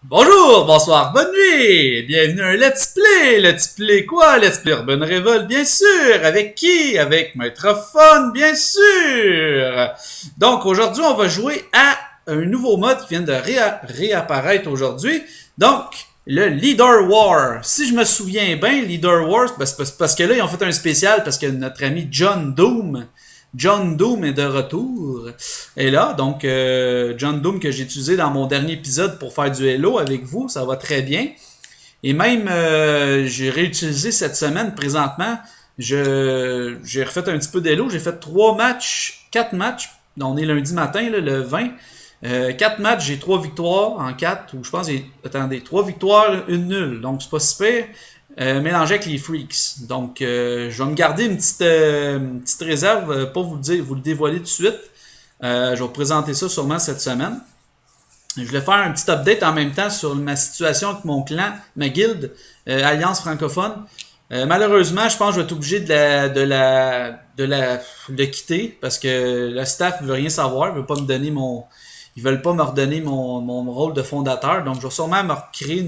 Bonjour, bonsoir, bonne nuit! Bienvenue à un Let's Play! Let's Play quoi? Let's Play Urban Revolt, bien sûr! Avec qui? Avec Maître Fun, bien sûr! Donc aujourd'hui, on va jouer à un nouveau mode qui vient de réapparaître aujourd'hui. Donc, le Leader War. Si je me souviens bien, Leader War, c'est parce que là, ils ont fait un spécial parce que notre ami John Doom est de retour. Et là, donc, John Doom que j'ai utilisé dans mon dernier épisode pour faire du Halo avec vous, ça va très bien. Et même, j'ai réutilisé cette semaine, présentement, j'ai refait un petit peu d'Halo, j'ai fait 4 matchs, on est lundi matin, là, le 20. 4 matchs, j'ai 3 victoires en 4, ou je pense, attendez, 3 victoires, une nulle, donc c'est pas si pire. Mélangé avec les Freaks. Donc, je vais me garder une petite réserve, pas vous le dévoiler tout de suite. Je vais vous présenter ça sûrement cette semaine. Je voulais faire un petit update en même temps sur ma situation avec mon clan, ma guilde, Alliance francophone. Malheureusement, je pense que je vais être obligé de quitter parce que le staff ne veut rien savoir, ils veulent pas me redonner mon rôle de fondateur. Donc, je vais sûrement me recréer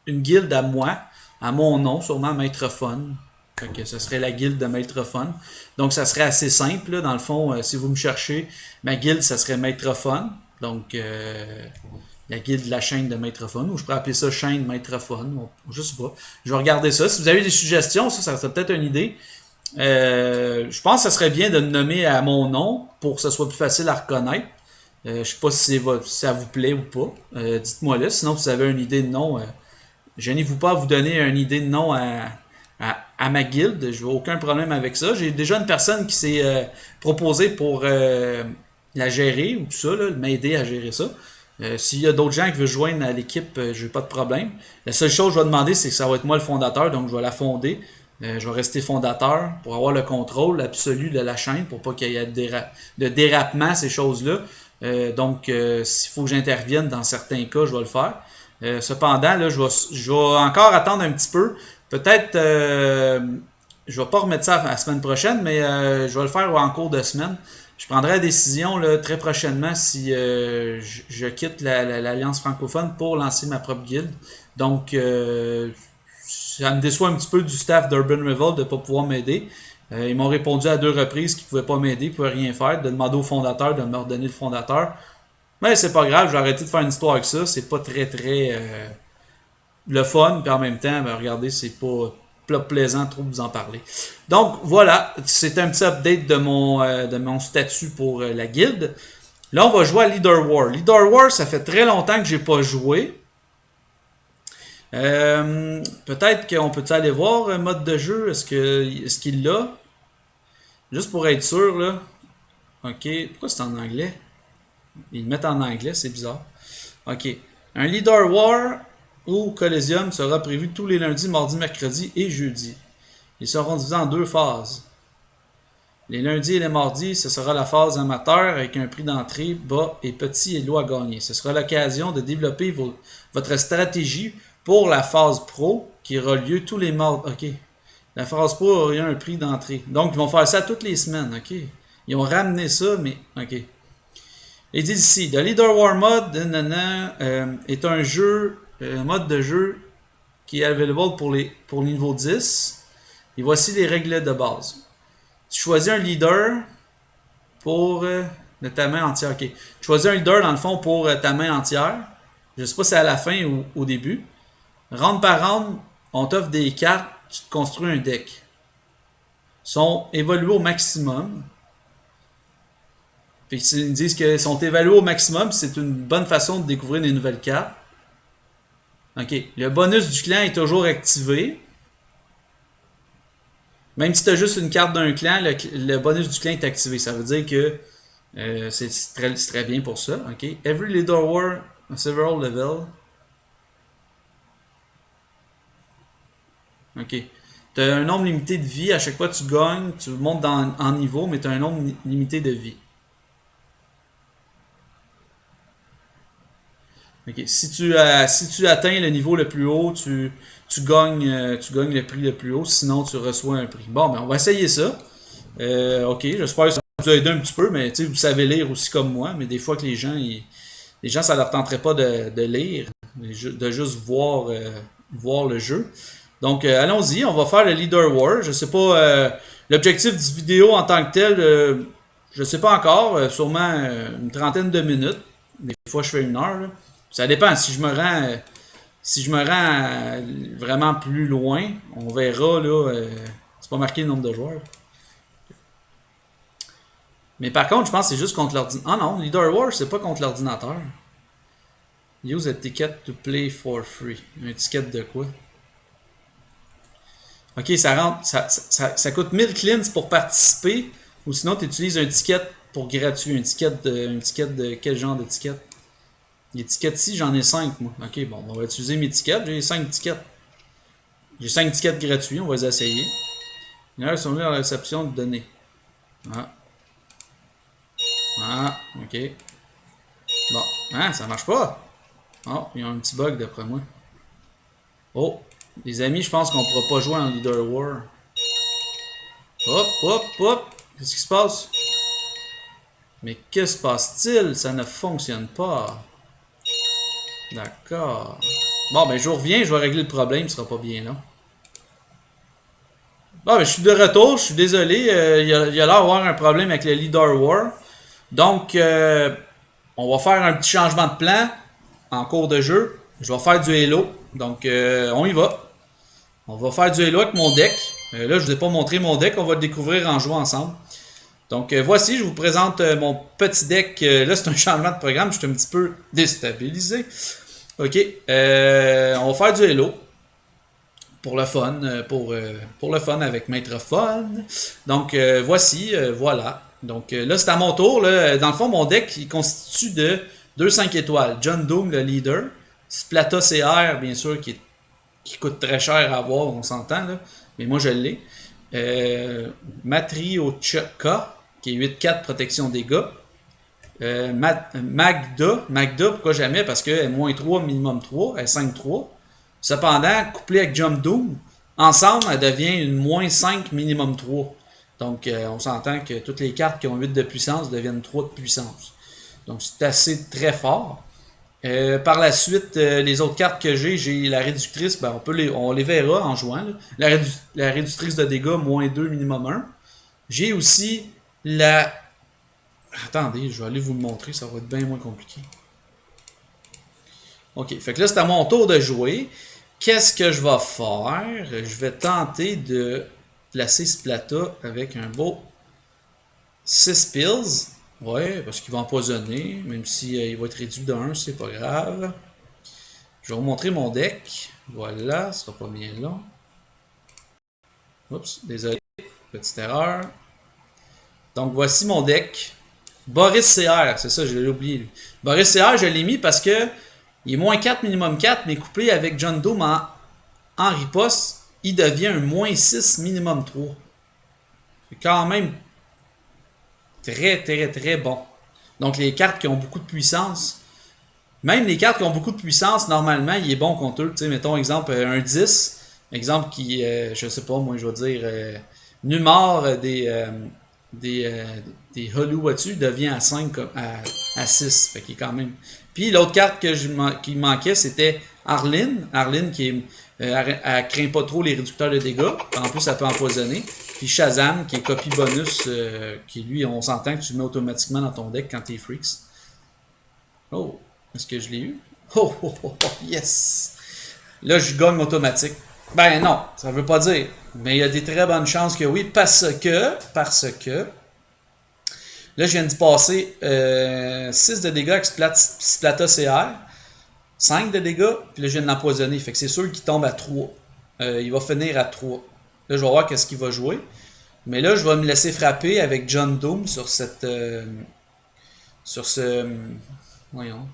une guilde à moi, à mon nom, sûrement Maître Fun. Fait que ce serait la guilde de Maître Fun. Donc, ça serait assez simple, là. Dans le fond, si vous me cherchez, ma guilde, ça serait Maître Fun. Donc, la guilde de la chaîne de Maître Fun, ou je pourrais appeler ça chaîne Maître Fun, je sais pas. Je vais regarder ça. Si vous avez des suggestions, ça serait peut-être une idée. Je pense que ça serait bien de me nommer à mon nom pour que ce soit plus facile à reconnaître. Je sais pas si ça vous plaît ou pas. Dites-moi là. Sinon, si vous avez une idée de nom, gênez-vous pas à vous donner une idée de nom à ma guilde. Je n'ai aucun problème avec ça. J'ai déjà une personne qui s'est proposée pour la gérer ou tout ça, m'aider à gérer ça. S'il y a d'autres gens qui veulent joindre à l'équipe, j'ai pas de problème. La seule chose que je vais demander, c'est que ça va être moi le fondateur, donc je vais la fonder. Je vais rester fondateur pour avoir le contrôle absolu de la chaîne, pour pas qu'il y ait de dérapement, ces choses-là. Donc, s'il faut que j'intervienne dans certains cas, je vais le faire. Cependant, là, je vais encore attendre un petit peu. Peut-être, je vais pas remettre ça la semaine prochaine, mais je vais le faire en cours de semaine. Je prendrai la décision là, très prochainement si je quitte l'Alliance francophone pour lancer ma propre guilde. Donc, ça me déçoit un petit peu du staff d'Urban Revolt de ne pas pouvoir m'aider. Ils m'ont répondu à 2 reprises qu'ils ne pouvaient pas m'aider, qu'ils ne pouvaient rien faire, de demander au fondateur de me redonner le fondateur. Mais c'est pas grave, je vais arrêter de faire une histoire avec ça. C'est pas très le fun, puis en même temps, ben, regardez, c'est pas plaisant trop de vous en parler. Donc voilà, c'est un petit update de mon statut pour la guilde. Là, on va jouer à Leader War. Leader War, ça fait très longtemps que j'ai pas joué. Peut-être qu'on peut aller voir un mode de jeu. Est-ce qu'il l'a? Juste pour être sûr, là. Ok, pourquoi c'est en anglais? Ils le mettent en anglais, c'est bizarre. Ok. Un Leader War au Coliseum sera prévu tous les lundis, mardis, mercredis et jeudi. Ils seront divisés en 2 phases. Les lundis et les mardis, ce sera la phase amateur avec un prix d'entrée bas et petit et lot à gagner. Ce sera l'occasion de développer votre stratégie pour la phase pro qui aura lieu tous les mardis. Ok. La phase pro aura un prix d'entrée. Donc, ils vont faire ça toutes les semaines. Ok. Ils ont ramené ça, mais ok. Il dit ici, The Leader War Mode est un jeu, mode de jeu qui est available pour le niveau 10. Et voici les règles de base. Tu choisis un leader pour ta main entière. Ok. Tu choisis un leader dans le fond pour ta main entière. Je sais pas si c'est à la fin ou au début. Round par round, on t'offre des cartes, tu te construis un deck. Ils sont évolués au maximum. Puis ils disent qu'ils sont évalués au maximum, c'est une bonne façon de découvrir des nouvelles cartes. Ok, le bonus du clan est toujours activé. Même si tu as juste une carte d'un clan, le bonus du clan est activé. Ça veut dire que c'est très bien pour ça. Ok, every leader war a several level. Ok. Tu as un nombre limité de vie. À chaque fois que tu gagnes, tu montes en niveau, mais tu as un nombre limité de vie. Ok. Si tu atteins le niveau le plus haut, tu gagnes le prix le plus haut, sinon tu reçois un prix. Bon, ben on va essayer ça. Ok, j'espère que ça vous a aidé un petit peu, mais vous savez lire aussi comme moi, mais des fois que les gens ça leur tenterait pas de lire. de juste voir, voir le jeu. Donc, allons-y, on va faire le Leader War. Je sais pas, l'objectif du vidéo en tant que tel, je sais pas encore, sûrement une trentaine de minutes. Des fois, je fais 1 heure. Là. Ça dépend. Si je me rends vraiment plus loin, on verra. Là, c'est pas marqué le nombre de joueurs. Mais par contre, je pense que c'est juste contre l'ordinateur. Ah non, Leader War, c'est pas contre l'ordinateur. Use a ticket to play for free. Un ticket de quoi? Ok, ça rentre. Ça coûte 1000 clins pour participer. Ou sinon, tu utilises un ticket pour gratuit. Un ticket de quel genre de ticket? Les tickets ici, j'en ai 5 moi. Ok, bon, on va utiliser mes tickets. J'ai 5 tickets. J'ai 5 tickets gratuits, on va les essayer. Là, ils sont venus à la réception de données. Ah. Ah, ok. Bon, hein, ça marche pas. Oh, il y a un petit bug d'après moi. Oh, les amis, je pense qu'on pourra pas jouer en Leader War. Hop, hop, hop. Qu'est-ce qui se passe? Mais que se passe-t-il? Ça ne fonctionne pas. D'accord. Bon, ben je reviens, je vais régler le problème, ce sera pas bien là. Bon, ben je suis de retour, je suis désolé. Il y a l'air d'avoir un problème avec le Leader War. Donc, on va faire un petit changement de plan en cours de jeu. Je vais faire du Halo. Donc, on y va. On va faire du Halo avec mon deck. Là, je ne vous ai pas montré mon deck. On va le découvrir en jouant ensemble. Donc, voici, je vous présente mon petit deck. Là, c'est un changement de programme. Je suis un petit peu déstabilisé. Ok. On va faire du Halo. Pour le fun. Pour le fun avec Maître Fun. Donc, voici. Voilà. Donc, là, c'est à mon tour. Là. Dans le fond, mon deck, il constitue de 2 5 étoiles. John Doom, le leader. Splata CR, bien sûr, qui coûte très cher à avoir, on s'entend, là. Mais moi, je l'ai. Matryoshka, qui est 8-4 protection dégâts. Magda, pourquoi jamais? Parce qu'elle est moins 3, minimum 3, elle est 5-3. Cependant, couplée avec Jump Doom, ensemble, elle devient une moins 5, minimum 3. Donc, on s'entend que toutes les cartes qui ont 8 de puissance deviennent 3 de puissance. Donc, c'est assez très fort. Par la suite, les autres cartes que j'ai la réductrice, ben on les verra en jouant. Là. La réductrice de dégâts, moins 2, minimum 1. J'ai aussi la... Attendez, je vais aller vous le montrer, ça va être bien moins compliqué. Ok, fait que là, c'est à mon tour de jouer. Qu'est-ce que je vais faire? Je vais tenter de placer Splata avec un beau 6 pills. Ouais, parce qu'il va empoisonner, même si il va être réduit de 1, c'est pas grave. Je vais vous montrer mon deck. Voilà, ce sera pas bien long. Oups, désolé, petite erreur. Donc voici mon deck. Boris CR, c'est ça, je l'ai oublié. Boris CR, je l'ai mis parce que il est moins 4, minimum 4, mais couplé avec John Doom en riposte, il devient un moins 6, minimum 3. C'est quand même très, très, très bon. Donc, les cartes qui ont beaucoup de puissance, même les cartes qui ont beaucoup de puissance, normalement, il est bon contre eux. Tu sais, mettons, exemple, un 10, exemple qui, je sais pas, moi, je vais dire, Numar des Hollow-Watu devient à 5, à 6. Fait qu'il est quand même. Puis, l'autre carte qui manquait, c'était Arlene. Arlene qui est. Elle craint pas trop les réducteurs de dégâts. En plus, ça peut empoisonner. Puis Shazam, qui est copie bonus, qui lui, on s'entend que tu le mets automatiquement dans ton deck quand t'es freaks. Oh, est-ce que je l'ai eu? Oh, oh, oh, oh, yes! Là, je gagne automatique. Ben non, ça veut pas dire. Mais il y a des très bonnes chances que oui, parce que, là, je viens d'y passer 6 de dégâts avec Splata CR, 5 de dégâts, puis là, je viens de l'empoisonner. Fait que c'est sûr qu'il tombe à 3. Il va finir à 3. Là, je vais voir qu'est-ce qu'il va jouer. Mais là, je vais me laisser frapper avec John Doom sur cette. Sur ce. Voyons.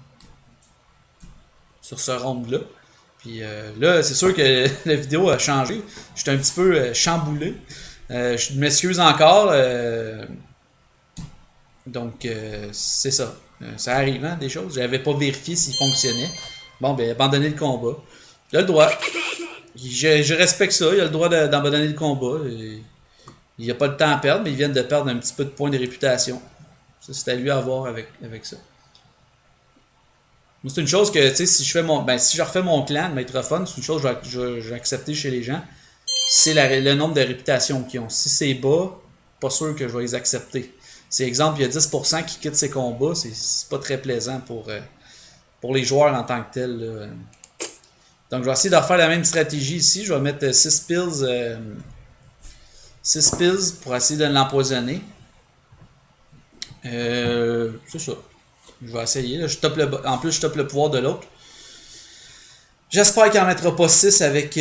Sur ce round-là. Puis là, c'est sûr que la vidéo a changé. J'étais un petit peu chamboulé. Je m'excuse encore. Donc, c'est ça. Ça arrive, hein, des choses. J'avais pas vérifié s'il fonctionnait. Bon, ben, abandonner le combat. Il a le droit. Je respecte ça. Il a le droit d'abandonner le combat. Il n'a pas le temps à perdre, mais il vient de perdre un petit peu de points de réputation. Ça, c'est à lui à voir avec ça. Moi, c'est une chose que, tu sais, si je fais si je refais mon clan de Maître Fun, c'est une chose que je vais accepter chez les gens. C'est le nombre de réputations qu'ils ont. Si c'est bas, pas sûr que je vais les accepter. C'est exemple, il y a 10% qui quittent ces combats, c'est pas très plaisant pour les joueurs en tant que tels, là. Donc, je vais essayer de refaire la même stratégie ici. Je vais mettre 6 pills pour essayer de l'empoisonner. C'est ça. Je vais essayer. Là. En plus, je top le pouvoir de l'autre. J'espère qu'il n'en mettra pas 6 avec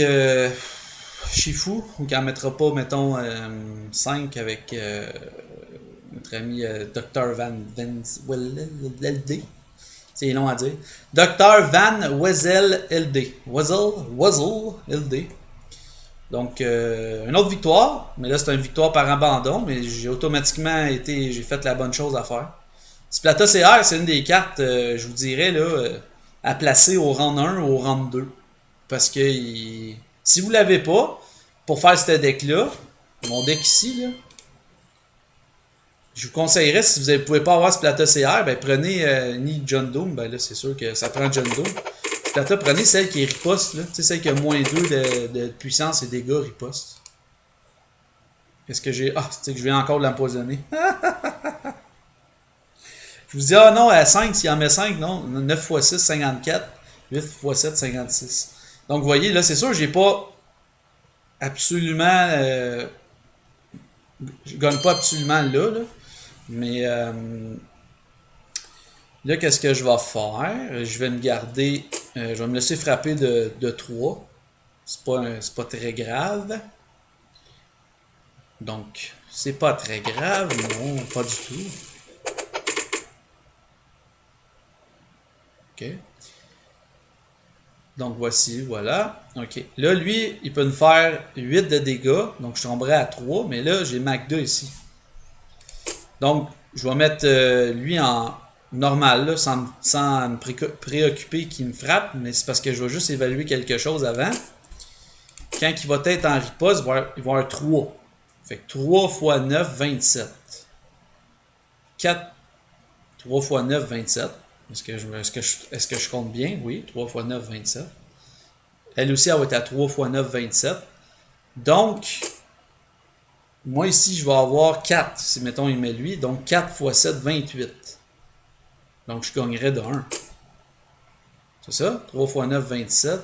Shifu, ou qu'il n'en mettra pas, mettons, 5 avec notre ami Dr. Van LD. C'est long à dire. Dr. Van Wezel LD. Wezel LD. Donc, une autre victoire. Mais là, c'est une victoire par abandon. Mais j'ai fait la bonne chose à faire. Splata CR, c'est une des cartes, je vous dirais, là, à placer au round 1 ou au round 2. Parce que si vous l'avez pas, pour faire ce deck-là, mon deck ici, là, je vous conseillerais, si vous ne pouvez pas avoir Splata CR, ben prenez ni John Doom, ben là c'est sûr que ça prend John Doom. Splata, prenez celle qui riposte, là, tu sais, celle qui a moins 2 de puissance et dégâts riposte. Qu'est-ce que j'ai. Ah, c'est que je viens encore de l'empoisonner. Je vous dis, ah non, à 5, s'il en met 5, non. 9 x 6, 54. 8 x 7, 56. Donc, vous voyez, là, c'est sûr, j'ai pas absolument. Je gagne pas absolument là. Mais là, qu'est-ce que je vais faire? Je vais me garder. Je vais me laisser frapper de 3. C'est pas très grave. Donc, c'est pas très grave. Non, pas du tout. Ok. Donc voici, voilà. Ok. Là, lui, il peut me faire 8 de dégâts. Donc je tomberai à 3. Mais là, j'ai Mac 2 ici. Donc, je vais mettre lui en normal, là, sans me préoccuper qu'il me frappe. Mais c'est parce que je vais juste évaluer quelque chose avant. Quand il va être en riposte, il va y avoir 3. Fait que 3 x 9, 27. 4, 3 x 9, 27. Est-ce que je compte bien? Oui, 3 x 9, 27. Elle aussi, elle va être à 3 x 9, 27. Donc, moi ici, je vais avoir 4, si mettons il met lui. Donc 4 x 7, 28. Donc je gagnerais de 1. C'est ça? 3 x 9, 27.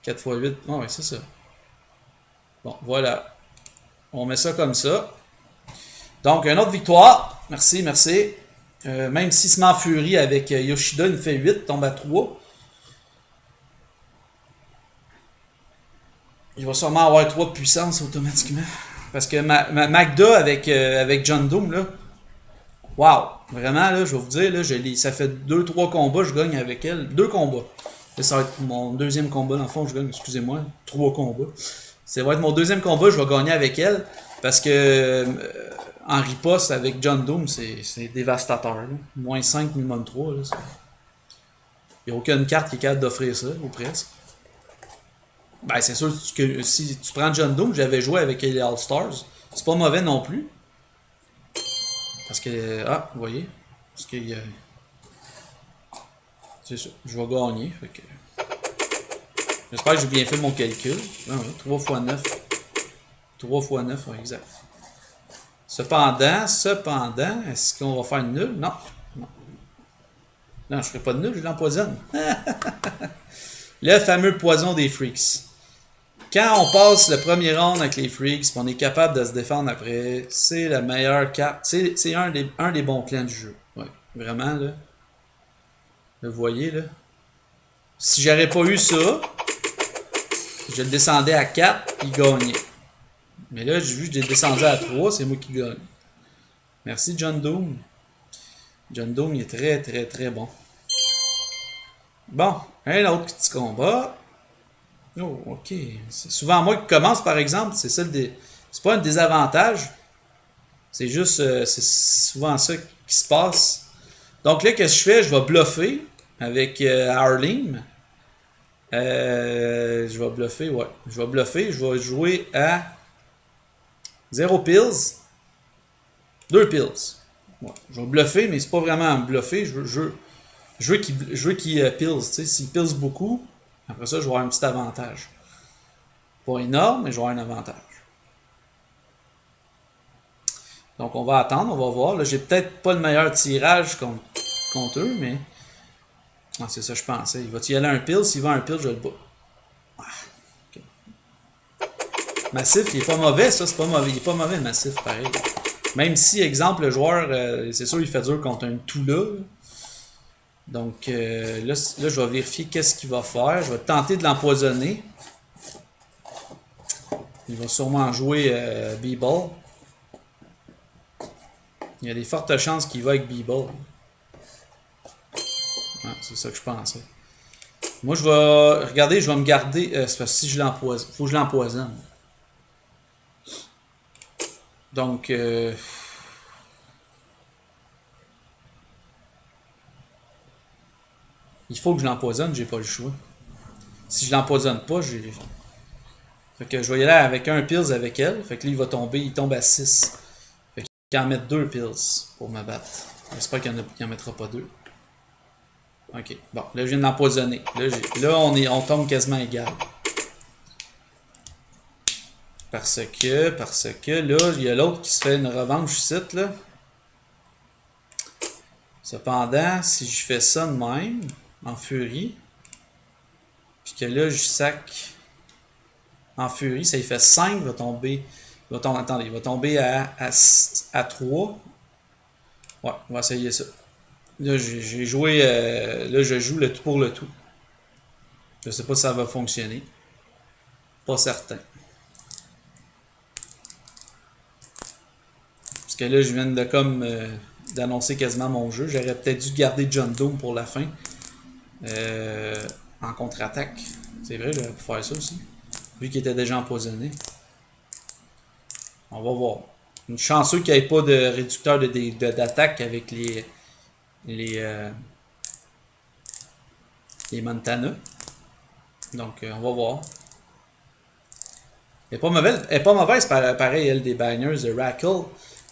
4 x 8, oh, ouais, c'est ça. Bon, voilà. On met ça comme ça. Donc, une autre victoire. Merci, merci. Même s'il se met en furie avec Yoshida, il fait 8, tombe à 3. Il va sûrement avoir 3 de puissance automatiquement. Parce que Magda avec John Doom, là, wow! Vraiment, là, je vais vous dire, là, ça fait 2-3 combats, je gagne avec elle. 2 combats. Ça va être mon deuxième combat, dans le fond, je gagne, excusez-moi. 3 combats. Ça va être mon deuxième combat, je vais gagner avec elle. Parce que en riposte avec John Doom, c'est dévastateur. Là. Moins 5, minimum 3. Il n'y a aucune carte qui est capable d'offrir ça, ou presque. Ben, c'est sûr que si tu prends John Doom, j'avais joué avec les All-Stars. C'est pas mauvais non plus. Parce que. Ah, vous voyez. Parce que. C'est ça. Je vais gagner. Fait que. J'espère que j'ai bien fait mon calcul. Ah oui, 3 x 9. 3 x 9, ouais, exact. Cependant, est-ce qu'on va faire une nulle? Non. Non, je ferai pas de nulle, je l'empoisonne. Le fameux poison des freaks. Quand on passe le premier round avec les freaks, on est capable de se défendre après, c'est la meilleure carte. C'est un des bons clans du jeu. Ouais, vraiment, là. Vous voyez, là. Si j'aurais pas eu ça, je le descendais à 4, il gagnait. Mais là, j'ai vu que j'ai descendu à 3, c'est moi qui gagne. Merci, John Doom. John Doom, il est très, très, très bon. Bon, un autre petit combat. Oh, ok. C'est souvent moi qui commence, par exemple. C'est ça c'est pas un désavantage. C'est juste, c'est souvent ça qui se passe. Donc là, qu'est-ce que je fais? Je vais bluffer avec Arlim. Je vais bluffer, ouais. Je vais bluffer. Je vais jouer à 0 pills. 2 pills. Ouais. Je vais bluffer, mais c'est pas vraiment bluffer. Je veux qu'il pils, tu sais. S'il pils beaucoup, après ça, je vais avoir un petit avantage. Pas énorme, mais je vais avoir un avantage. Donc, on va attendre, on va voir. Là, j'ai peut-être pas le meilleur tirage contre eux, mais. Ah, c'est ça, je pensais. Il va-tu y aller un pile? S'il va un pile, je le bats. Ah, ok. Massif, il est pas mauvais, ça, c'est pas mauvais. Il est pas mauvais, Massif, pareil. Même si, exemple, le joueur, c'est sûr, il fait dur contre un Tula. Donc, là, je vais vérifier qu'est-ce qu'il va faire. Je vais tenter de l'empoisonner. Il va sûrement jouer B-Ball. Il y a des fortes chances qu'il va avec B-Ball. Ouais, c'est ça que je pensais. Moi, je vais. Regardez, je vais me garder. C'est parce que si je l'empoisonne. Faut que je l'empoisonne. Donc. Il faut que je l'empoisonne, j'ai pas le choix. Si je l'empoisonne pas, j'ai. Fait que je vais y aller avec un pills avec elle. Fait que là, il va tomber. Il tombe à 6. Fait qu'il en met 2 pills pour me battre. J'espère qu'il en mettra pas 2. Ok. Bon, là, je viens de l'empoisonner. Là, on tombe quasiment égal. Parce que, là, il y a l'autre qui se fait une revanche ici, là. Cependant, si je fais ça de même, en furie, puis que là, je sac en furie, ça il fait 5, il va tomber. Attendez, il va tomber à 3. Ouais, on va essayer ça. Là, j'ai joué. Là, je joue le tout pour le tout. Je sais pas si ça va fonctionner. Pas certain. Parce que là, je viens de comme d'annoncer quasiment mon jeu. J'aurais peut-être dû garder John Doom pour la fin. En contre-attaque. C'est vrai, j'aurais pu faire ça aussi. Vu qu'il était déjà empoisonné. On va voir. Une chanceux qu'il n'y ait pas de réducteur d'attaque avec les, les Montana. Donc, on va voir. Elle est pas mauvaise pareil, elle, des bangers de Rackle.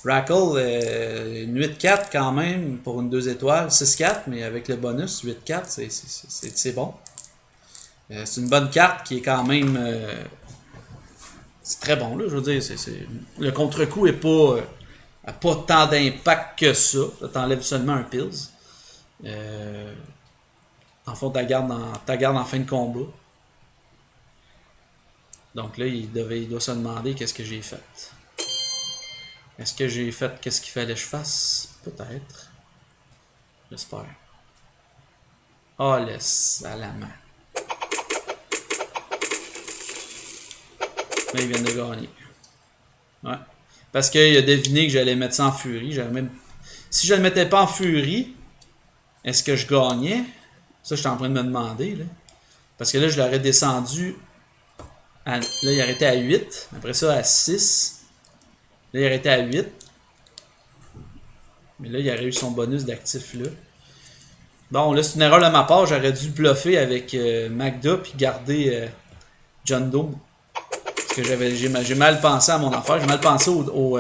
Rackle, une 8-4 quand même pour une 2 étoiles. 6-4, mais avec le bonus, 8-4, c'est bon. C'est une bonne carte qui est quand même. C'est très bon, là, je veux dire. Le contre-coup est pas. A pas tant d'impact que ça. Ça t'enlève seulement un pills. En fond, ta garde en fin de combat. Donc là, il doit se demander qu'est-ce que j'ai fait. Est-ce que j'ai fait qu'est-ce qu'il fallait que je fasse? Peut-être. J'espère. Oh, laisse à la main. Là, ils viennent de gagner. Ouais. Parce qu'il a deviné que j'allais mettre ça en furie. Si je ne le mettais pas en furie, est-ce que je gagnais? Ça, je suis en train de me demander. Là. Parce que là, je l'aurais descendu. Là, il arrêtait à 8. Après ça, à 6. Là, il arrêtait à 8. Mais là, il aurait eu son bonus d'actif là. Bon, là, c'est une erreur de ma part. J'aurais dû bluffer avec Magda puis garder John Doe. Parce que j'ai mal pensé à mon affaire. J'ai mal pensé au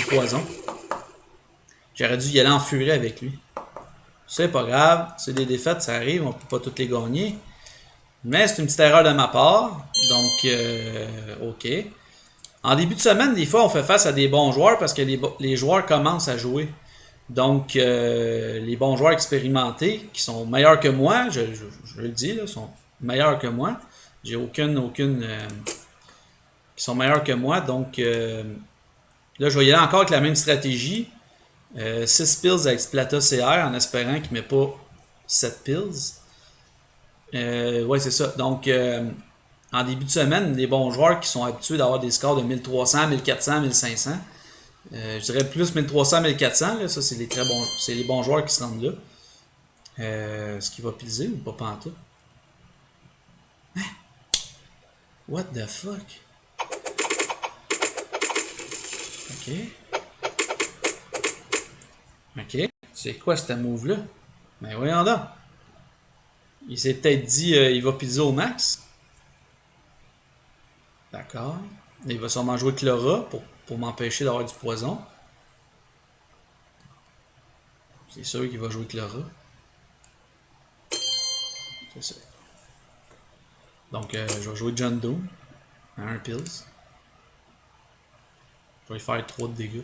poison. J'aurais dû y aller en furie avec lui. C'est pas grave. C'est des défaites, ça arrive. On peut pas toutes les gagner. Mais c'est une petite erreur de ma part. Donc, ok. En début de semaine, des fois, on fait face à des bons joueurs parce que les joueurs commencent à jouer. Donc, les bons joueurs expérimentés, qui sont meilleurs que moi, je le dis, là, sont meilleurs que moi. J'ai aucune qui sont meilleurs que moi. Donc, là, je vais y aller encore avec la même stratégie. 6 pills avec Splata CR en espérant qu'il ne met pas 7 pills. Ouais, c'est ça. Donc, en début de semaine, les bons joueurs qui sont habitués d'avoir des scores de 1300, 1400, 1500. Je dirais plus 1300, 1400. Là, ça, c'est les bons joueurs qui se rendent là. Est-ce qu'il va piser ou pas pantoute? Hein? What the fuck? Ok. Ok. C'est quoi ce move-là? Ben voyons donc. Il s'est peut-être dit il va piser au max. D'accord. Il va sûrement jouer Clara pour m'empêcher d'avoir du poison. C'est sûr qu'il va jouer Clara. C'est ça. Donc, je vais jouer John Doe à 1 pills. Je vais lui faire 3 de dégâts.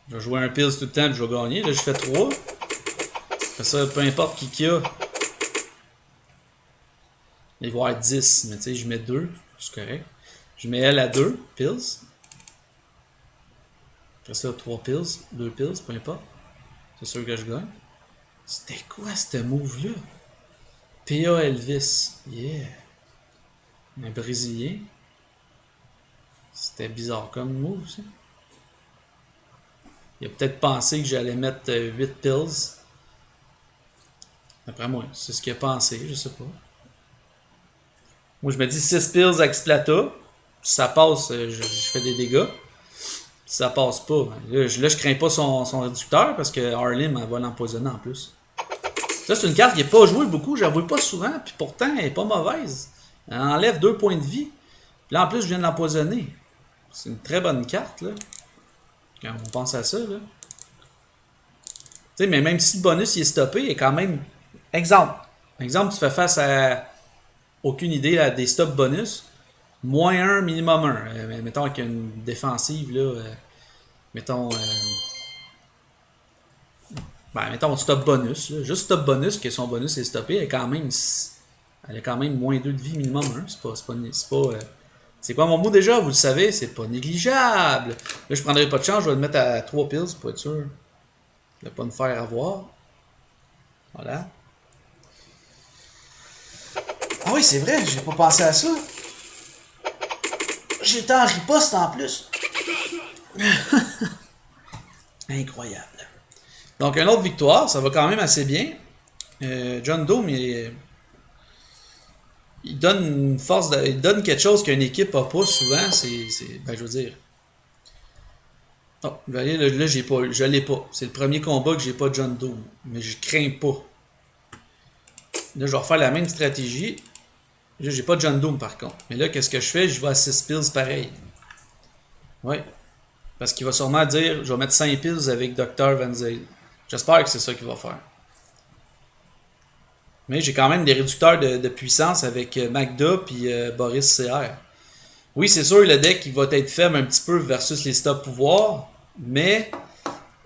Je vais jouer un pills tout le temps et je vais gagner. Là, je fais 3. Ça, peu importe qui y a. Il va y avoir 10. Mais tu sais, je mets 2. C'est correct. Je mets elle à 2 pills. Après ça, 3 pills. 2 pills, peu importe. C'est sûr que je gagne. C'était quoi ce move-là? P.A. Elvis. Yeah. Un Brésilien. C'était bizarre comme move, ça. Il a peut-être pensé que j'allais mettre 8 pills. D'après moi, c'est ce qu'il a pensé, je sais pas. Moi, je me dis 6 pills avec Splata. Si ça passe, je fais des dégâts. Si ça passe pas, là, je crains pas son réducteur parce que Harlim va l'empoisonner en plus. Ça, c'est une carte qui n'est pas jouée beaucoup, je la vois pas souvent, puis pourtant, elle est pas mauvaise. Elle enlève 2 points de vie. Puis là, en plus, je viens de l'empoisonner. C'est une très bonne carte, là. Quand on pense à ça, là. Tu sais, mais même si le bonus il est stoppé, il est quand même. Exemple, tu fais face à aucune idée à des stop bonus. Moins 1, minimum 1. Mettons avec une défensive, là. Mettons. Mettons stop bonus. Là. Juste stop bonus, que son bonus est stoppé, elle a quand même moins 2 de vie, minimum 1. C'est quoi mon mot déjà? Vous le savez, c'est pas négligeable. Là, je prendrai pas de chance, je vais le mettre à 3 pills pour être sûr de pas me faire avoir. Voilà. Ah oui, c'est vrai, j'ai pas pensé à ça. J'étais en riposte en plus. Incroyable. Donc, une autre victoire, ça va quand même assez bien. John Doe, il donne une force, il donne quelque chose qu'une équipe n'a pas souvent. Je veux dire. Oh, là, je l'ai pas. C'est le premier combat que j'ai pas John Doe. Mais je crains pas. Là, je vais refaire la même stratégie. Là, j'ai pas John Doom par contre. Mais là, qu'est-ce que je fais? Je vais à 6 pills pareil. Ouais. Parce qu'il va sûrement dire je vais mettre 5 pills avec Dr. Van Zyl. J'espère que c'est ça qu'il va faire. Mais j'ai quand même des réducteurs de puissance avec Magda et Boris CR. Oui, c'est sûr, le deck il va être faible un petit peu versus les stop pouvoirs. Mais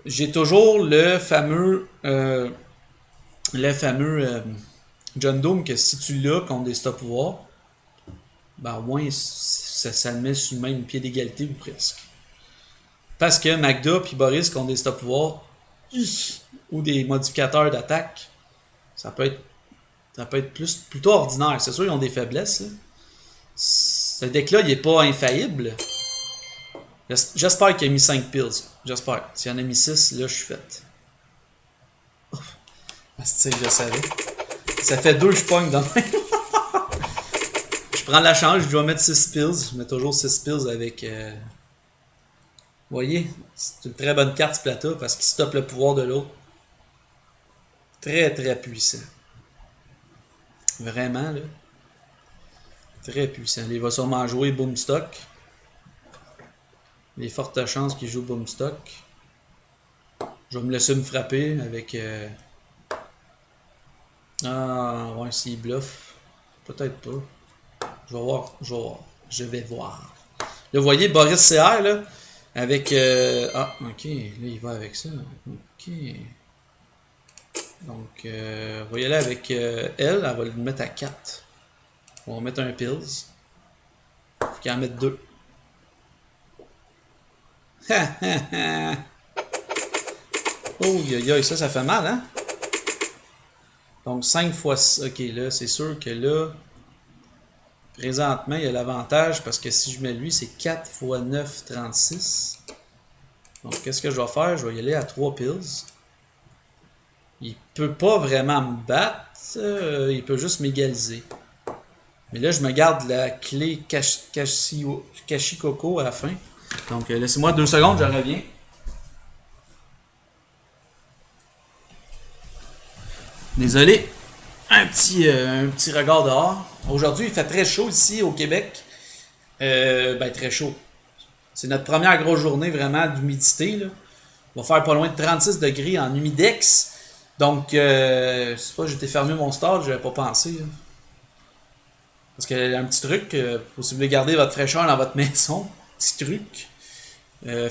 j'ai toujours le fameux John Doom que si tu l'as contre des stop pouvoirs, ben au moins ça le met sur le même pied d'égalité ou presque. Parce que Magda et Boris contre des stop pouvoirs ou des modificateurs d'attaque, ça peut être plutôt ordinaire. C'est sûr, ils ont des faiblesses. Là. Ce deck-là, il n'est pas infaillible. J'espère qu'il a mis 5 pills. J'espère. S'il en a mis 6, là, je suis fait. C'est je le savais. Ça fait 2 je pogne dans le Je prends la chance, je dois mettre 6 pills. Je mets toujours 6 pills avec... Vous voyez, c'est une très bonne carte Splata parce qu'il stoppe le pouvoir de l'autre. Très très puissant. Vraiment, là. Très puissant. Il va sûrement jouer Boomstock. Il y a fortes chances qu'il joue Boomstock. Je vais me laisser me frapper avec... Ah, ouais, s'il bluffe. Peut-être pas. Je vais voir. Je vais voir. Là, vous voyez, Boris CR, là, avec... Ah, ok. Là, il va avec ça. Ok. Donc, on va y aller avec elle va le mettre à 4. On va mettre un pills. Faut qu'il en mette 2. Oh, ça fait mal, hein? Donc, 5 fois 6. Ok, là, c'est sûr que là, présentement, il y a l'avantage parce que si je mets lui, c'est 4 fois 9, 36. Donc, qu'est-ce que je vais faire? Je vais y aller à 3 pills. Il peut pas vraiment me battre. Il peut juste m'égaliser. Mais là, je me garde la clé Kashikoko à la fin. Donc, laissez-moi 2 secondes, je reviens. Désolé. Un petit regard dehors. Aujourd'hui, il fait très chaud ici au Québec. Très chaud. C'est notre première grosse journée vraiment d'humidité. Là. On va faire pas loin de 36 degrés en humidex. Donc, c'est pas, j'étais fermé mon stade, j'avais pas pensé. Là. Parce qu'il y a un petit truc, si vous voulez garder votre fraîcheur dans votre maison, petit truc.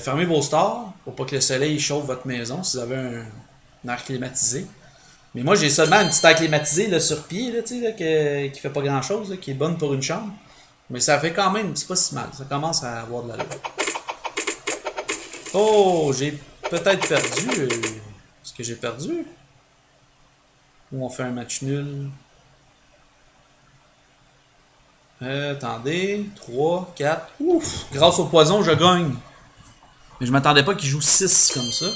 Fermez vos stores pour pas que le soleil chauffe votre maison si vous avez un air climatisé. Mais moi, j'ai seulement une petite air climatisée là, sur pied, là, là, qui fait pas grand chose, là, qui est bonne pour une chambre. Mais ça fait quand même, c'est pas si mal. Ça commence à avoir de la loi. Oh, j'ai peut-être perdu. Est-ce que j'ai perdu? Ou on fait un match nul? Attendez. 3, 4. Ouf! Grâce au poison, je gagne. Mais je m'attendais pas qu'il joue 6 comme ça.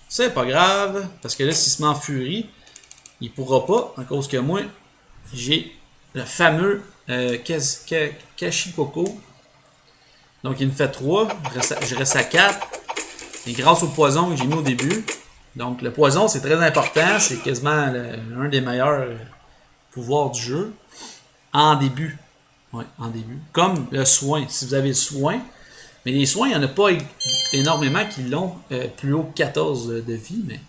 C'est pas grave. Parce que là, s'il se met en furie, il pourra pas. À cause que moi, j'ai le fameux Kashikoko. Donc il me fait 3. Je reste à 4. Et grâce au poison que j'ai mis au début. Donc le poison, c'est très important. C'est quasiment un des meilleurs pouvoirs du jeu. En début. Ouais, en début. Comme le soin. Si vous avez le soin. Mais les soins, il n'y en a pas énormément qui l'ont plus haut que 14 de vie. Mais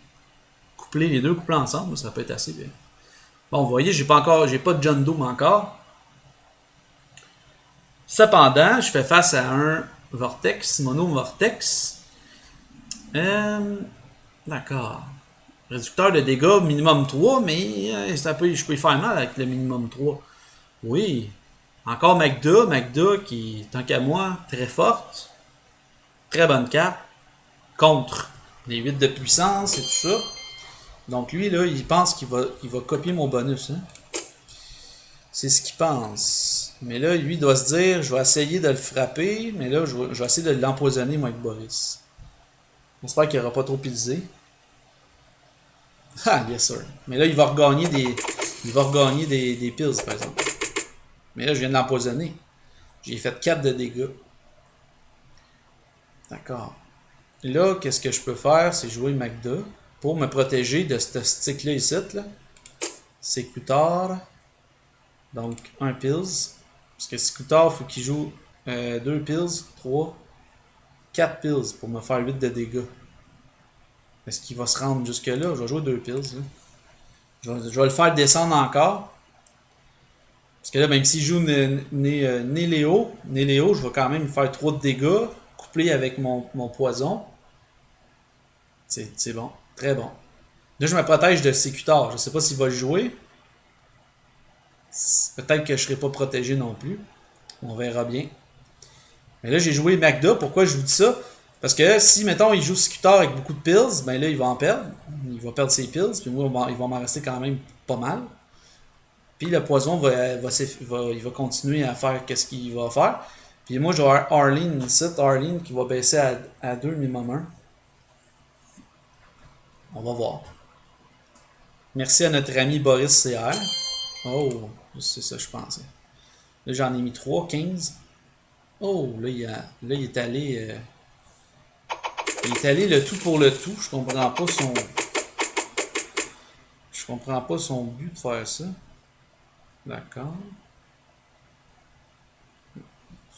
coupler les deux, coupler ensemble, ça peut être assez bien. Bon, vous voyez, j'ai pas de John Doom encore. Cependant, je fais face à un Vortex, Mono Vortex. D'accord. Réducteur de dégâts minimum 3, mais je peux y faire mal avec le minimum 3. Oui. Encore Magda. Magda qui, tant qu'à moi, très forte. Très bonne carte. Contre les 8 de puissance et tout ça. Donc lui, là, il pense qu'il va copier mon bonus. Hein? C'est ce qu'il pense. Mais là, lui doit se dire, je vais essayer de le frapper, mais là, je vais essayer de l'empoisonner, moi, avec Boris. J'espère qu'il n'aura pas trop pilsé. Ah, yes sir. Mais là, il va regagner des pills, par exemple. Mais là, je viens de l'empoisonner. J'ai fait 4 de dégâts. D'accord. Là, qu'est-ce que je peux faire? C'est jouer Magda pour me protéger de ce stick-là ici. Là. C'est Coutar. Donc, un pills. Parce que Coutar, il faut qu'il joue 2 pills, 3, 4 pills pour me faire 8 de dégâts. Est-ce qu'il va se rendre jusque-là? Je vais jouer 2 pills. Là. Je vais le faire descendre encore. Parce que là, même s'il joue Néléo, je vais quand même faire 3 de dégâts, couplé avec mon poison. C'est bon. Très bon. Là, je me protège de Sécutar. Je sais pas s'il va le jouer. Peut-être que je serai pas protégé non plus. On verra bien. Mais là, j'ai joué Magda. Pourquoi je vous dis ça? Parce que si, mettons, il joue Sécutar avec beaucoup de pills, ben là, il va en perdre. Il va perdre ses pills. Puis moi, il va m'en rester quand même pas mal. Puis le poison il va continuer à faire ce qu'il va faire. Puis moi, je vais avoir Arlene ici. Arlene qui va baisser à 2 minimum 1. On va voir. Merci à notre ami Boris CR. Oh, c'est ça je pensais. Là, j'en ai mis 3, 15. Oh, là, il est allé... il est allé le tout pour le tout. Je comprends pas son but de faire ça. D'accord.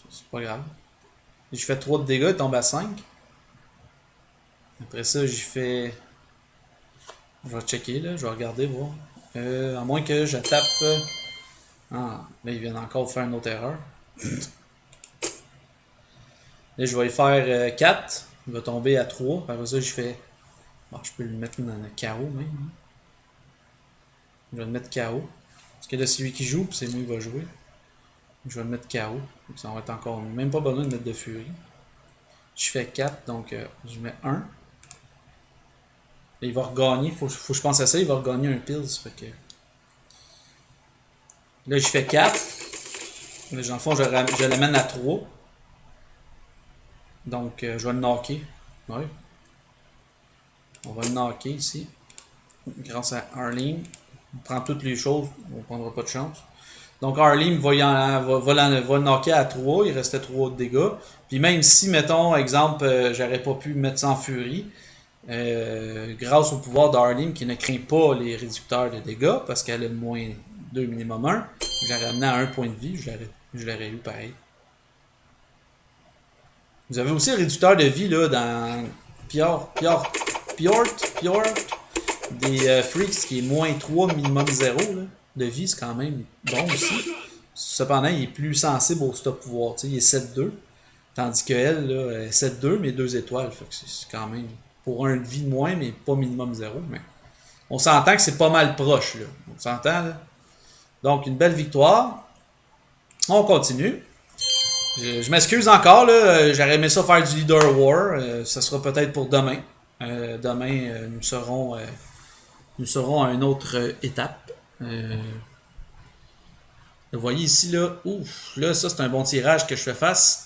C'est pas grave. Je fais 3 de dégâts, il tombe à 5. Après ça, j'y fais... Je vais checker, là. Je vais regarder, voir. À moins que je tape... Ah, là, il vient encore faire une autre erreur. Là, je vais y faire 4. Il va tomber à 3. Après ça, je fais... Bon, je peux le mettre dans le KO, même. Hein. Je vais le mettre KO. Parce que là, c'est lui qui joue, puis c'est moi qui va jouer. Je vais le mettre KO. Donc, ça va être encore... Même pas besoin de mettre de furie. Je fais 4, donc je mets 1. Et il va regagner. Faut que je pense à ça. Il va regagner un pills. Fait que... Là, je fais 4. Là, dans le fond, je l'amène à 3. Donc, je vais le knocker. Oui. On va le knocker ici. Grâce à Arlene. On prend toutes les choses. On prendra pas de chance. Donc, Arlene va le knocker à 3. Il restait 3 de dégâts. Puis même si, mettons, exemple, j'aurais pas pu mettre ça en furie, grâce au pouvoir d'Arlene qui ne craint pas les réducteurs de dégâts, parce qu'elle a moins 2 minimum 1, je l'aurais amené à 1 point de vie. Je l'aurais eu pareil. Vous avez aussi le réducteur de vie là, Piort des Freaks qui est moins 3 minimum 0 là, de vie, c'est quand même bon aussi. Cependant, il est plus sensible au stop pouvoir. T'sais, il est 7-2. Tandis que elle, là, est 7-2, mais 2 étoiles. Fait que c'est quand même pour un de vie de moins, mais pas minimum 0. Mais on s'entend que c'est pas mal proche. Là. On s'entend là. Donc, une belle victoire. On continue. Je m'excuse encore, là. J'aurais aimé ça faire du Leader War. Ça sera peut-être pour demain. Demain, nous serons à une autre étape. Vous voyez ici, là. Ouf, là, ça, c'est un bon tirage que je fais face.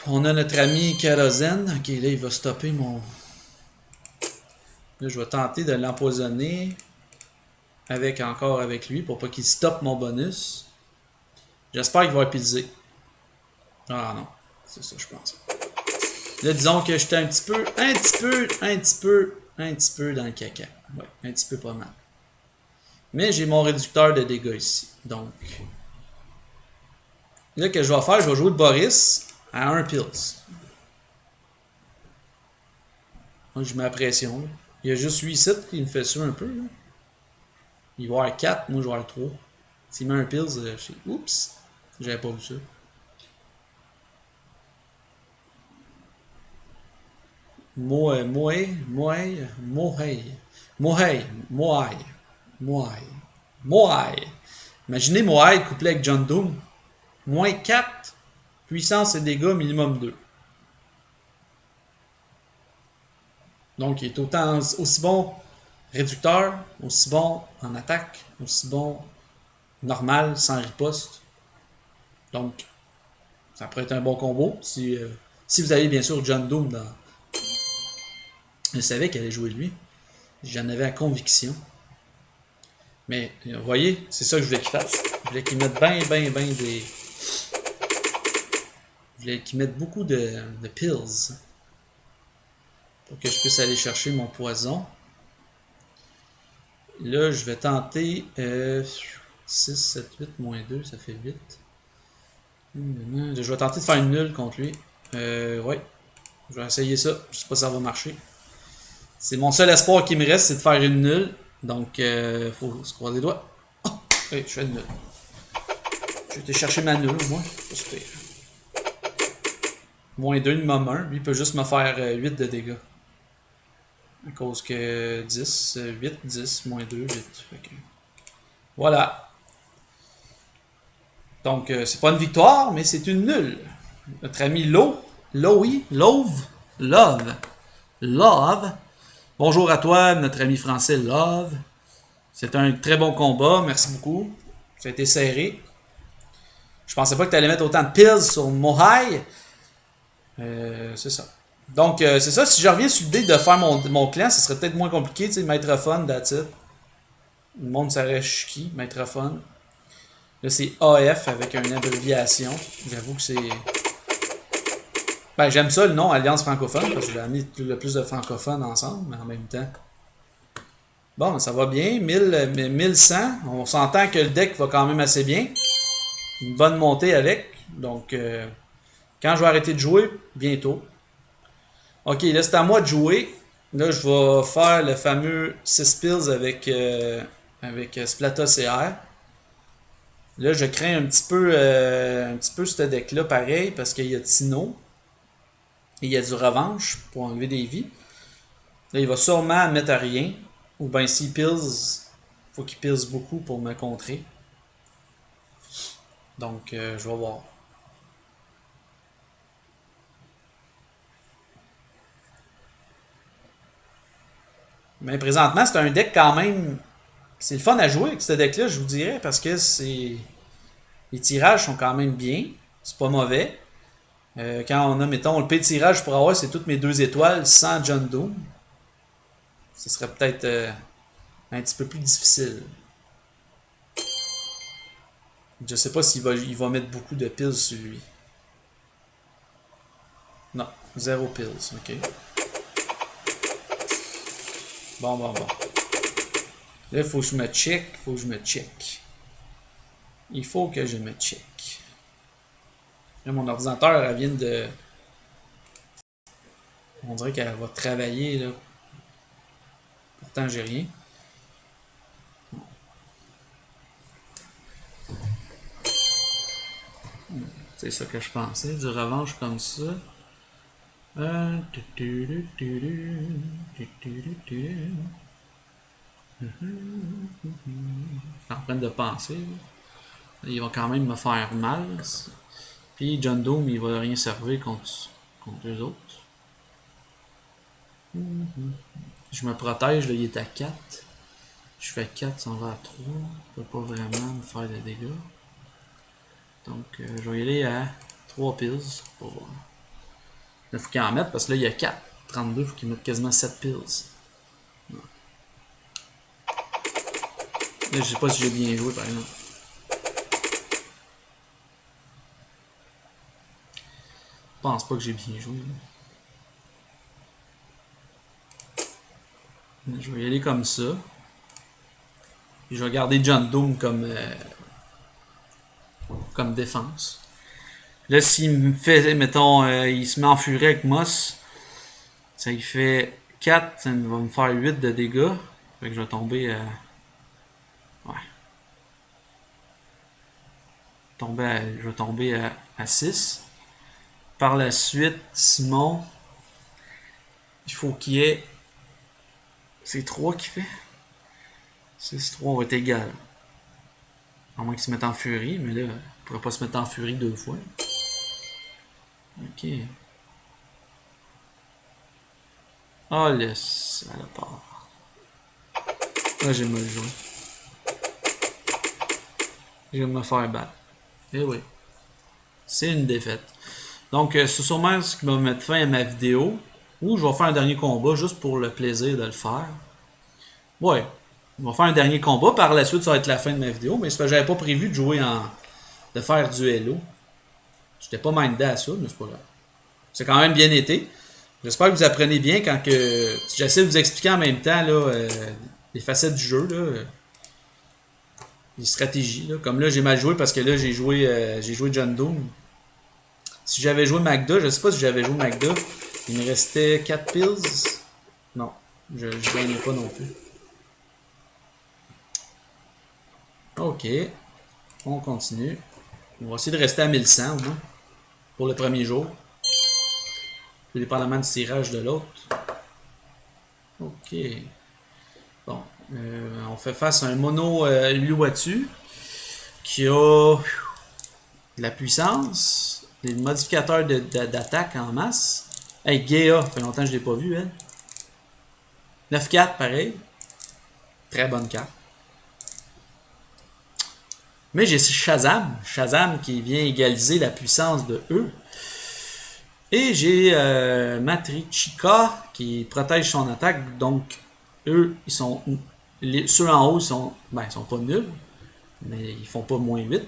On a notre ami Kérosène. Ok, là, il va stopper mon. Là, je vais tenter de l'empoisonner. Encore avec lui pour pas qu'il stoppe mon bonus. J'espère qu'il va épuiser. Ah non, c'est ça, je pense. Là, disons que j'étais un petit peu dans le caca. Ouais, un petit peu pas mal. Mais j'ai mon réducteur de dégâts ici. Donc, là, que je vais faire, je vais jouer de Boris à 1 pills. Moi, je mets la pression. Là. Il y a juste 8 sites qui me fait ça un peu. Là. Il va y avoir 4, moi je vais avoir 3. S'il met un pills, je sais. Oups! J'avais pas vu ça. Mohai. Imaginez Mohai couplé avec John Doom. Moins 4, puissance et dégâts minimum 2. Donc il est autant aussi bon réducteur, aussi bon en attaque, aussi bon normal, sans riposte. Donc ça pourrait être un bon combo si vous avez bien sûr John Doom dans. Je savais qu'elle allait jouer lui. J'en avais la conviction. Mais, vous voyez, c'est ça que je voulais qu'il fasse. Je voulais qu'il mette bien des. Je voulais qu'il mette beaucoup de pills. Pour que je puisse aller chercher mon poison. Là, je vais tenter 6, 7, 8, moins 2, ça fait 8. Je vais tenter de faire une nulle contre lui. Ouais. Je vais essayer ça. Je sais pas si ça va marcher. C'est mon seul espoir qui me reste, c'est de faire une nulle. Donc, faut se croiser les doigts. Oh! Hey, je fais une nulle. Je vais aller chercher ma nulle, moi. Pas super. Moins 2, minimum 1. Lui, il peut juste me faire 8 de dégâts. À cause que 10, 8, 10, moins 2, 8. Okay. Voilà. Donc, c'est pas une victoire, mais c'est une nulle. Notre ami Love. Bonjour à toi, notre ami français Love. C'est un très bon combat, merci beaucoup. Ça a été serré. Je pensais pas que tu allais mettre autant de pills sur Mohai. C'est ça. Donc, c'est ça. Si je reviens sur l'idée de faire mon clan, ce serait peut-être moins compliqué. Tu sais, Maître Fun, that's it. Le monde s'arrête qui, Maître Fun. Là, c'est AF avec une abréviation. J'avoue que c'est. Ben, j'aime ça le nom Alliance francophone parce que j'ai amené le plus de francophones ensemble, mais en même temps. Bon, ça va bien. 1100. On s'entend que le deck va quand même assez bien. Une bonne montée avec. Donc, quand je vais arrêter de jouer, bientôt. Ok, là, c'est à moi de jouer. Là, je vais faire le fameux 6 pills avec Splata CR. Là, je crains un petit peu ce deck-là, pareil, parce qu'il y a Tino. Et il y a du revanche pour enlever des vies. Là, il va sûrement mettre à rien. Ou bien s'il pills, faut qu'il pills beaucoup pour me contrer. Donc, je vais voir. Mais présentement, c'est un deck quand même. C'est le fun à jouer avec ce deck-là, je vous dirais, parce que c'est. Les tirages sont quand même bien. C'est pas mauvais. Quand on a, mettons, le P de tirage pour avoir, c'est toutes mes 2 étoiles sans John Doom. Ce serait peut-être un petit peu plus difficile. Je sais pas il va mettre beaucoup de pills sur lui. Non, 0 pills, ok. Bon. Là, il faut que je me check. Il faut que je me check. Là, mon ordinateur, elle vient de. On dirait qu'elle va travailler, là. Pourtant, j'ai rien. C'est ça que je pensais, du revanche comme ça. En train de penser. Il va quand même me faire mal. Puis John Doom, il va rien servir contre eux autres. Je me protège, là, il est à 4. Je fais 4, ça en va à 3. Je peux pas vraiment me faire de dégâts. Donc, je vais y aller à 3 pills pour voir. Il faut qu'il en mette parce que là, il y a 4. 32, il faut qu'il mette quasiment 7 pills. Là, je sais pas si j'ai bien joué, par exemple. Je pense pas que j'ai bien joué. Là. Je vais y aller comme ça. Puis je vais garder John Doom comme défense. Là, s'il me fait, mettons, il se met en furie avec Moss, ça il fait 4, ça va me faire 8 de dégâts. Fait que je vais tomber à. Ouais. Je vais tomber à 6. Par la suite, Simon, il faut qu'il y ait. C'est 3 qui fait 6-3 va être égal. À moins qu'il se mette en furie, mais là, il ne pourrait pas se mettre en furie 2 fois. Ok. Ah, là, ça la part. Là, j'ai mal joué. Je vais me faire battre. Eh oui. C'est une défaite. Donc, c'est sûrement ce qui va mettre fin à ma vidéo. Ou je vais faire un dernier combat juste pour le plaisir de le faire. Ouais. On va faire un dernier combat. Par la suite, ça va être la fin de ma vidéo. Mais c'est parce que j'avais pas prévu de jouer de faire du Hello. J'étais pas mindé à ça, mais c'est pas grave. C'est quand même bien été. J'espère que vous apprenez bien quand que. J'essaie de vous expliquer en même temps là, les facettes du jeu, là, les stratégies. Là. Comme là, j'ai mal joué parce que là, j'ai joué John Doom. Si j'avais joué Magda, je sais pas si j'avais joué Magda, il me restait 4 pills. Non, je gagnais pas non plus. Ok, on continue. On va essayer de rester à 1100 au moins pour le premier jour. Tout dépendamment du tirage de l'autre. Ok. Bon, on fait face à un mono Luatu qui a de la puissance, des modificateurs d'attaque en masse. Hey, Gaia, ça fait longtemps que je l'ai pas vu, elle. 9-4, pareil. Très bonne carte. Mais j'ai Shazam. Shazam qui vient égaliser la puissance de eux. Et j'ai Matrichika qui protège son attaque. Donc, eux, ils sont. Ceux en haut, ils sont pas nuls. Mais ils font pas moins 8.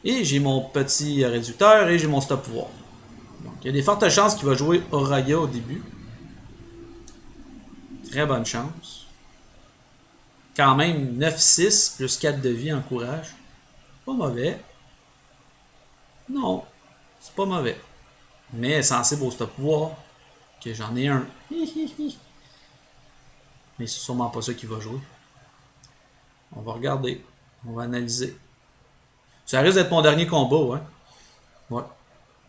Et j'ai mon petit réducteur et j'ai mon stop pouvoir. Donc, il y a des fortes chances qu'il va jouer Oraya au début. Très bonne chance. Quand même 9-6 plus 4 de vie en courage. Pas mauvais. Non, c'est pas mauvais. Mais sensible au stop pouvoir. Que j'en ai un. Mais c'est sûrement pas ça qu'il va jouer. On va regarder. On va analyser. Ça risque d'être mon dernier combat, hein. Ouais.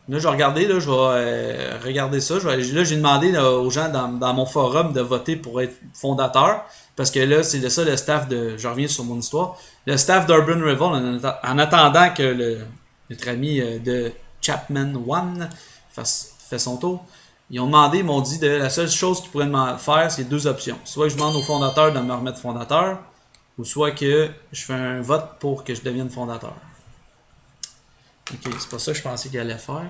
Là, je vais regarder, là, je vais regarder ça. Là, j'ai demandé là, aux gens dans mon forum de voter pour être fondateur. Parce que là, c'est de ça le staff de. Je reviens sur mon histoire. Le staff d'Urban Revolt, en attendant que notre ami de Chapman One fait son tour, ils ont demandé, ils m'ont dit de la seule chose qu'ils pourraient me faire, c'est 2 options. Soit que je demande aux fondateurs de me remettre fondateur, ou soit que je fais un vote pour que je devienne fondateur. Ok, c'est pas ça que je pensais qu'il allait faire.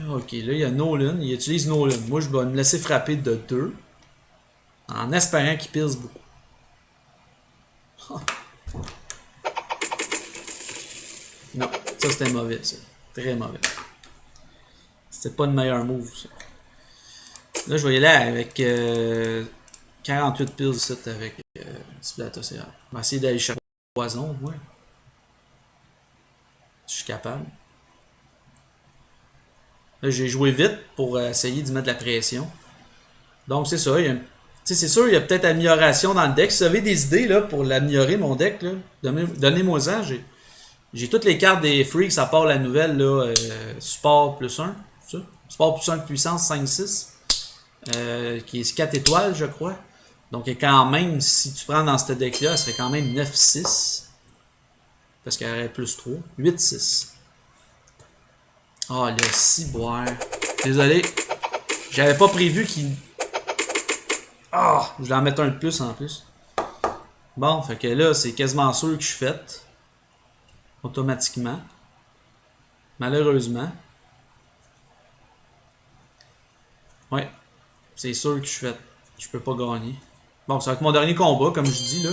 Ok, là il y a Nolan, il utilise Nolan. Moi je vais me laisser frapper de 2 en espérant qu'il pisse beaucoup. Non, ça c'était mauvais, ça. Très mauvais. C'était pas le meilleur move, ça. Là je vais y aller avec 48 pills ici avec Splatocéan. Je vais essayer d'aller chercher le poison, moi. Si je suis capable. Là, j'ai joué vite pour essayer d'y mettre de la pression. Donc, c'est ça. C'est sûr, il y a peut-être amélioration dans le deck. Si vous avez des idées là, pour l'améliorer, mon deck, là, donnez-moi-en. J'ai toutes les cartes des freaks, à part la nouvelle, là, support plus 1. Ça? Support plus 1 de puissance 5-6. Qui est 4 étoiles, je crois. Donc, quand même, si tu prends dans ce deck-là, elle serait quand même 9-6. Parce qu'elle aurait plus 3. 8-6. Ah, le ciboire. Désolé. J'avais pas prévu qu'il. Ah! Je vais en mettre un de plus en plus. Bon, fait que là, c'est quasiment sûr que je suis faite. Automatiquement. Malheureusement. Ouais. C'est sûr que je suis faite. Je peux pas gagner. Bon, ça va être mon dernier combat, comme je dis, là.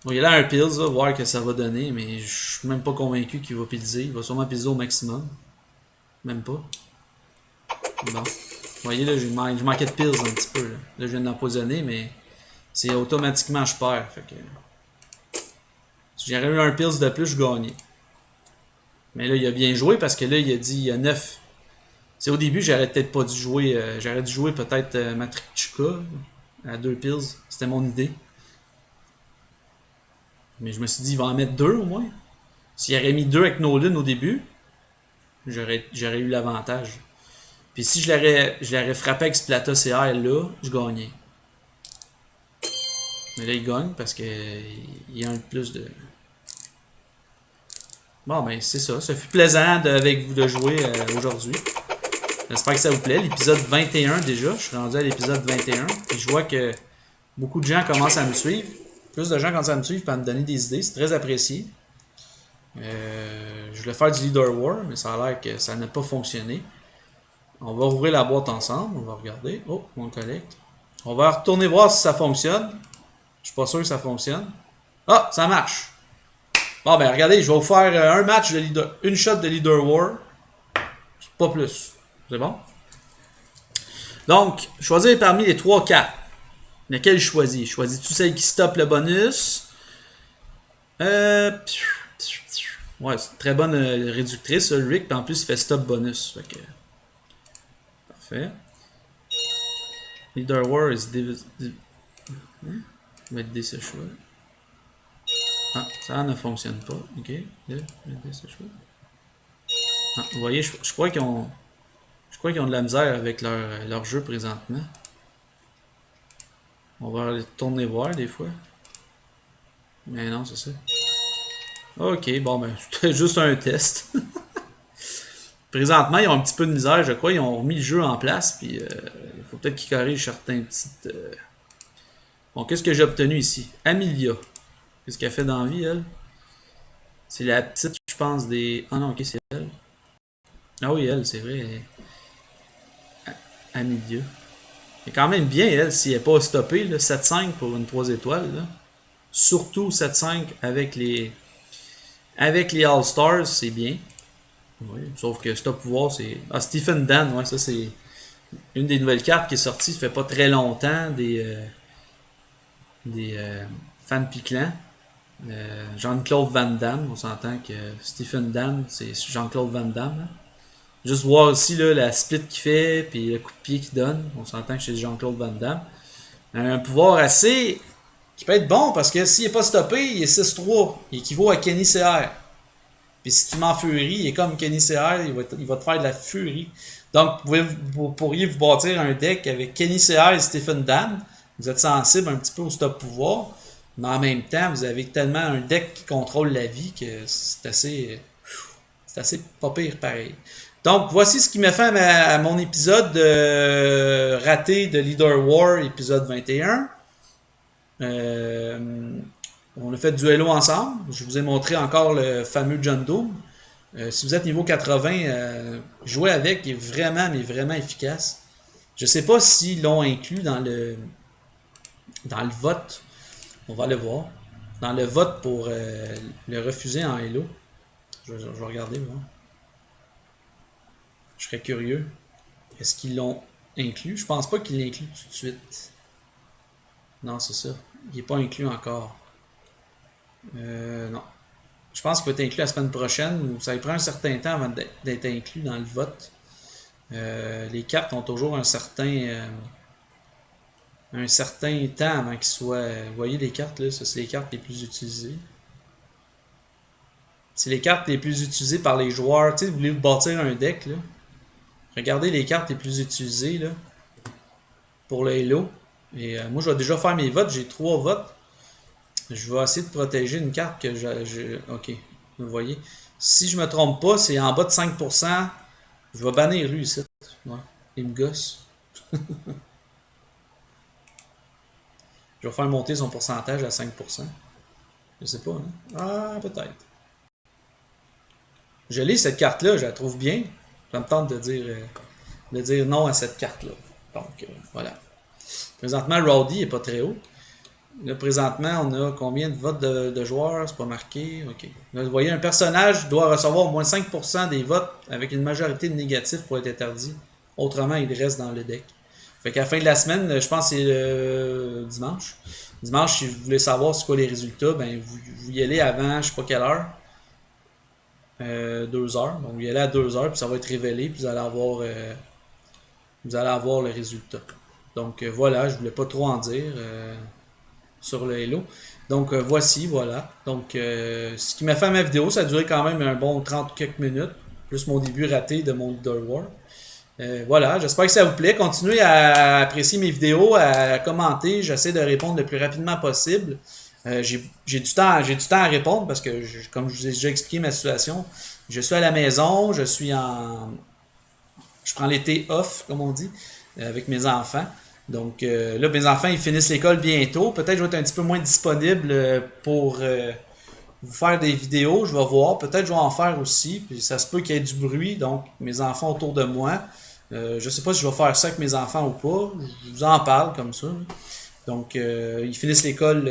Bon, il y a là un pills, là, voir que ça va donner, mais je suis même pas convaincu qu'il va pilser. Il va sûrement pilser au maximum. Même pas. Bon. Vous voyez, là, j'ai manqué de pills un petit peu. Là, je viens d'empoisonner, mais c'est automatiquement je perds. Fait que. Si j'aurais eu un pills de plus, je gagnais. Mais là, il a bien joué parce que là, il a dit il y a 9. C'est au début, j'aurais peut-être pas dû jouer. J'aurais dû jouer peut-être Matrixuka à 2 pills. C'était mon idée. Mais je me suis dit, il va en mettre 2 au moins. S'il aurait mis 2 avec Nolan au début, j'aurais eu l'avantage. Puis si je l'aurais frappé avec Splata CR là, je gagnais. Mais là, il gagne parce qu'il y a un de plus de. Bon, ben c'est ça. Ça fut plaisant avec vous de jouer aujourd'hui. J'espère que ça vous plaît. L'épisode 21 déjà. Je suis rendu à l'épisode 21. Puis je vois que beaucoup de gens commencent à me suivre. Plus de gens commencent à me suivre et à me donner des idées. C'est très apprécié. Je voulais faire du Leader War, mais ça a l'air que ça n'a pas fonctionné. On va ouvrir la boîte ensemble. On va regarder. Oh, on collecte. On va retourner voir si ça fonctionne. Je suis pas sûr que ça fonctionne. Ah, ça marche. Bon, ben regardez, je vais vous faire un match de Leader, une shot de Leader War. Pas plus. C'est bon? Donc, choisir parmi les 3 cartes. Laquelle je choisis? Choisis-tu celle qui stoppe le bonus? Ouais, c'est une très bonne réductrice, ça, Rick. Puis en plus, il fait stop bonus. Fait que. Parfait. Leader War is hein? Je vais aider ce choix. Ah, ça ne fonctionne pas. Ok. Ce choix. Ah, vous voyez, je crois qu'ils ont. Je crois qu'ils ont de la misère avec leur jeu présentement. On va aller tourner voir des fois. Mais non, c'est ça. Ok, bon ben, c'était juste un test. Présentement, ils ont un petit peu de misère, je crois. Ils ont remis le jeu en place, puis il faut peut-être qu'ils corrigent certains petites. Bon, qu'est-ce que j'ai obtenu ici? Amelia. Qu'est-ce qu'elle fait dans la vie, elle? C'est la petite, je pense, des. Ah non, ok, c'est elle. Ah oui, elle, c'est vrai. Amelia. Elle est quand même bien, elle, si elle n'est pas stoppée, 7-5 pour une 3 étoiles. Là. Surtout 7-5 avec les All-Stars, c'est bien. Oui, sauf que Stop Pouvoir, c'est. Ah, Stephen Dan, ouais, ça c'est une des nouvelles cartes qui est sortie, ça fait pas très longtemps, des fans piquants. Jean-Claude Van Damme, on s'entend que Stephen Dan, c'est Jean-Claude Van Damme. Hein. Juste voir aussi là, la split qu'il fait, puis le coup de pied qu'il donne, on s'entend que c'est Jean-Claude Van Damme. Un pouvoir assez. Qui peut être bon parce que s'il n'est pas stoppé, il est 6-3. Il équivaut à Kenny CR. Puis si tu m'en furies, il est comme Kenny CR, il va te faire de la furie. Donc, vous pourriez vous bâtir un deck avec Kenny CR et Stephen Dan. Vous êtes sensible un petit peu au stop pouvoir. Mais en même temps, vous avez tellement un deck qui contrôle la vie que c'est assez pas pire pareil. Donc, voici ce qui m'a fait à mon épisode raté de Leader War, épisode 21. On a fait duello ensemble. Je vous ai montré encore le fameux John Doe. Si vous êtes niveau 80, jouer avec est vraiment, mais vraiment efficace. Je sais pas s'ils l'ont inclus dans le vote. On va le voir. Dans le vote pour le refuser en Hello. Je vais regarder, moi. Je serais curieux. Est-ce qu'ils l'ont inclus? Je pense pas qu'ils l'incluent tout de suite. Non, c'est ça. Il n'est pas inclus encore. Non. Je pense qu'il va être inclus la semaine prochaine, ou ça prend un certain temps avant d'être inclus dans le vote. Les cartes ont toujours un certain temps avant qu'ils soient. Vous voyez les cartes là, ça c'est les cartes les plus utilisées. C'est les cartes les plus utilisées par les joueurs. Tu sais, vous voulez vous bâtir un deck là. Regardez les cartes les plus utilisées là, pour le Halo. Et moi je vais déjà faire mes votes, j'ai 3 votes. Je vais essayer de protéger une carte que ok, vous voyez. Si je me trompe pas, c'est en bas de 5%. Je vais bannir lui ici. Ouais. Il me gosse. Je vais faire monter son pourcentage à 5%. Je sais pas, hein? Ah, peut-être. Je lis cette carte-là, je la trouve bien. Ça me tente de dire non à cette carte-là. Donc, voilà. Présentement, Rowdy est pas très haut. Là, présentement, on a combien de votes de joueurs? C'est pas marqué. OK. Là, vous voyez, un personnage doit recevoir au moins 5% des votes avec une majorité de négatifs pour être interdit. Autrement, il reste dans le deck. Fait qu'à la fin de la semaine, je pense que c'est le dimanche. Dimanche, si vous voulez savoir c'est quoi les résultats, ben vous y allez avant, je sais pas quelle heure. 2 heures. Donc vous y allez à 2 heures, puis ça va être révélé, puis vous allez avoir le résultat. Donc voilà, je voulais pas trop en dire sur le Halo. Donc voici, voilà. Donc ce qui m'a fait ma vidéo, ça a duré quand même un bon 30 quelques minutes, plus mon début raté de mon Leader War. Voilà, j'espère que ça vous plaît. Continuez à apprécier mes vidéos, à commenter. J'essaie de répondre le plus rapidement possible. J'ai du temps à répondre parce que, comme je vous ai déjà expliqué ma situation, je suis à la maison, je prends l'été off, comme on dit, avec mes enfants. Donc là, mes enfants, ils finissent l'école bientôt. Peut-être que je vais être un petit peu moins disponible pour vous faire des vidéos. Je vais voir. Peut-être que je vais en faire aussi. Puis ça se peut qu'il y ait du bruit. Donc, mes enfants autour de moi. Je sais pas si je vais faire ça avec mes enfants ou pas. Je vous en parle comme ça. Donc, ils finissent l'école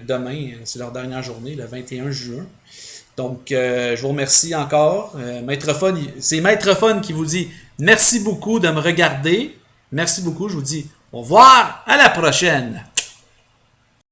demain. C'est leur dernière journée, le 21 juin. Donc, je vous remercie encore. Maître Fun, c'est Maître Fun qui vous dit merci beaucoup de me regarder. Merci beaucoup. Je vous dis au revoir. À la prochaine.